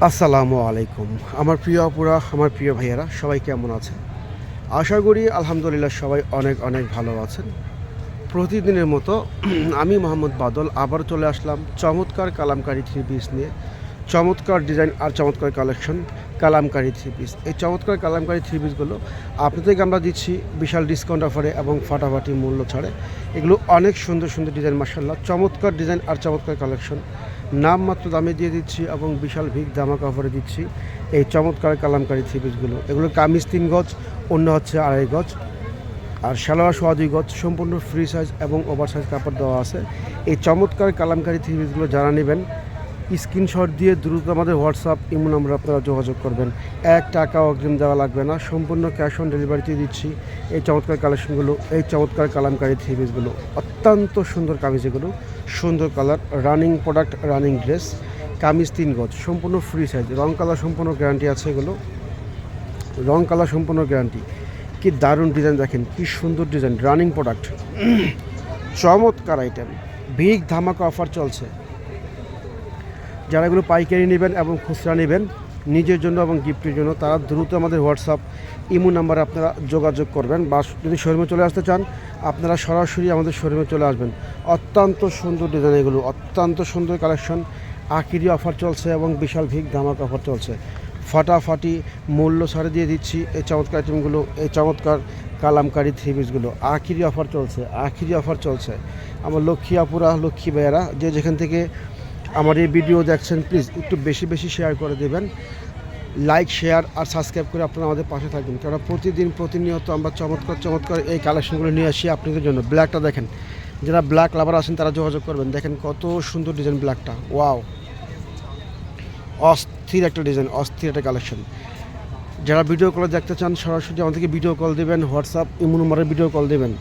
আসসালামু আলাইকুম। আমার প্রিয় আপুরা, আমার প্রিয় ভাইয়েরা সবাই কেমন আছেন? আশা করি আলহামদুলিল্লাহ সবাই অনেক অনেক ভালো আছেন। প্রতিদিনের মতো আমি মোহাম্মদ বাদল আবার চলে আসলাম চমৎকার কালামকারী থ্রি পিস নিয়ে। চমৎকার ডিজাইন আর চমৎকার কালেকশন কালামকারী থ্রি পিস। এই চমৎকার কালামকারী থ্রি পিসগুলো আপনাদেরকে আমরা দিচ্ছি বিশাল ডিসকাউন্ট অফারে এবং ফাটাফাটি মূল্য ছাড়ে। এগুলো অনেক সুন্দর সুন্দর ডিজাইন, মাশাআল্লাহ চমৎকার ডিজাইন আর চমৎকার কালেকশন নামমাত্র দামে দিয়ে দিচ্ছি এবং বিশাল ভিগ ধামাকা অফারে দিচ্ছি এই চমৎকার কালামকারী থ্রি পিসগুলো। এগুলো কামিজ 3 গজ, অন্য হচ্ছে 2.5 গজ, আর সালোয়ার 2.5 গজ, সম্পূর্ণ ফ্রি সাইজ এবং ওভার সাইজ কাপড় দেওয়া আছে। এই চমৎকার কালামকারী থ্রি পিসগুলো যারা নেবেন স্ক্রিনশট দিয়ে দ্রুত আমাদের হোয়াটসঅ্যাপ ইমো নম্বরে আপনারা যোগাযোগ করবেন। 1 টাকাও অগ্রিম দেওয়া লাগবে না, সম্পূর্ণ ক্যাশ অন ডেলিভারিতে দিচ্ছি এই চমৎকার কালেকশনগুলো, এই চমৎকার কালামকারী থ্রি পিসগুলো। অত্যন্ত সুন্দর কামিজ, এগুলো সুন্দর colour, running product, running dress. Kameez 3 গজ, সম্পূর্ণ ফ্রি সাইজ, রং কালার সম্পূর্ণ গ্যারান্টি আছে। এগুলো রং কালার সম্পূর্ণ গ্যারান্টি। কি দারুণ ডিজাইন দেখেন, কি সুন্দর ডিজাইন, রানিং প্রোডাক্ট, চমৎকার আইটেম। বিগ ধামাকা অফার চলছে। যারা এগুলো পাইকারি নেবেন এবং খুচরা নেবেন নিজের জন্য এবং গিফটের জন্য, তারা দ্রুত আমাদের হোয়াটসঅ্যাপ ইমো নাম্বারে আপনারা যোগাযোগ করবেন। বা যদি শোরুমে চলে আসতে চান আপনারা সরাসরি আমাদের শোরুমে চলে আসবেন। অত্যন্ত সুন্দর ডিজাইন, এগুলো অত্যন্ত সুন্দর কালেকশন। আখিরি অফার চলছে এবং বিশাল ভিগ ধামাকা অফার চলছে। ফাটাফাটি মূল্য ছাড়ে দিয়ে দিচ্ছি এই চমৎকার আইটেমগুলো, এই চমৎকার কালামকারী থ্রি পিসগুলো। আখিরি অফার চলছে, আখিরি অফার চলছে। আমার লক্ষ্মী আপুরা, লক্ষ্মী ভাইয়েরা যে যেখান থেকে আমার এই ভিডিও দেখছেন প্লিজ একটু বেশি বেশি শেয়ার করে দেবেন। লাইক, শেয়ার আর সাবস্ক্রাইব করে আপনারা আমাদের পাশে থাকবেন, কারণ প্রতিদিন প্রতিনিয়ত আমরা চমৎকার চমৎকার এই কালেকশনগুলো নিয়ে আসি আপনাদের জন্য। ব্ল্যাকটা দেখেন, যারা ব্ল্যাক লাভার আছেন তারা যোগাযোগ করবেন। দেখেন কত সুন্দর ডিজাইন ব্ল্যাকটা, ওয়াও, অস্থির একটা ডিজাইন, অস্থির একটা কালেকশন। যারা ভিডিও কলে দেখতে চান সরাসরি আমাদেরকে ভিডিও কল দেবেন, হোয়াটসঅ্যাপ ইমো নম্বরে ভিডিও কল দেবেন।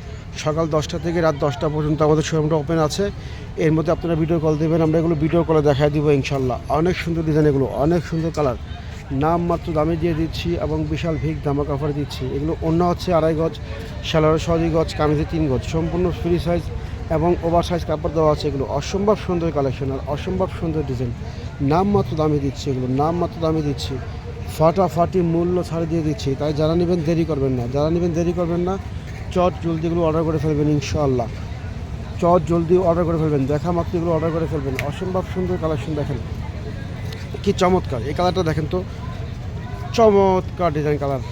সকাল 10টা থেকে রাত 10টা পর্যন্ত আমাদের শোরুমটা ওপেন আছে। এর মধ্যে আপনারা ভিডিও কল দেবেন, আমরা এগুলো ভিডিও কলে দেখাই দিব ইনশাল্লাহ। অনেক সুন্দর ডিজাইন, এগুলো অনেক সুন্দর কালার, নামমাত্র দামে দিয়ে দিচ্ছি এবং বিশাল ভিগ ধামাকা অফারে দিচ্ছি। এগুলো অন্য হচ্ছে 2.5 গজ, সালোয়ার 2.5 গজ, কামিজে 3 গজ, সম্পূর্ণ ফ্রি সাইজ এবং ওভার সাইজ কাপড় দেওয়া আছে। এগুলো অসম্ভব সুন্দর কালেকশন আর অসম্ভব সুন্দর ডিজাইন, নামমাত্র দামে দিচ্ছি, এগুলো নামমাত্র দামে দিচ্ছি। ফাটাফাটি মূল্য ছাড়ে দিয়ে দিচ্ছি, তাই যারা নেবেন দেরি করবেন না, যারা নেবেন দেরি করবেন না, চট জলদি এগুলো অর্ডার করে ফেলবেন ইনশাআল্লাহ। চট জলদি অর্ডার করে ফেলবেন, দেখা মাত্র এগুলো অর্ডার করে ফেলবেন। অসম্ভব সুন্দর কালেকশন দেখেন, কি চমৎকার। এই কালারটা দেখেন তো, চমৎকার ডিজাইন কালার।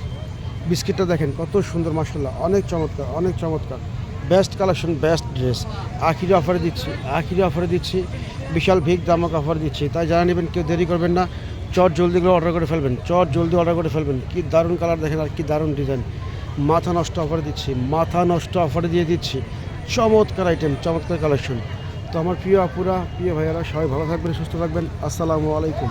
বিস্কিটটা দেখেন কত সুন্দর, মাশাআল্লাহ অনেক চমৎকার, অনেক চমৎকার। Best collection, best dress. আখিরি অফারে দিচ্ছি, আখিরি অফারে দিচ্ছি, বিশাল ভিগ ধামাকা অফার দিচ্ছি। তাই যারা নেবেন কেউ দেরি করবেন না, চট জলদিগুলো অর্ডার করে ফেলবেন, চট জলদি অর্ডার করে ফেলবেন। কি দারুণ কালার দেখেন আর কি দারুণ ডিজাইন। মাথা নষ্ট অফারে দিচ্ছি, মাথা নষ্ট অফারে দিয়ে দিচ্ছি। চমৎকার আইটেম, চমৎকার কালেকশন। তো আমার প্রিয় আপুরা, প্রিয় ভাইয়েরা সবাই ভালো থাকবেন, সুস্থ থাকবেন। আসসালামু আলাইকুম।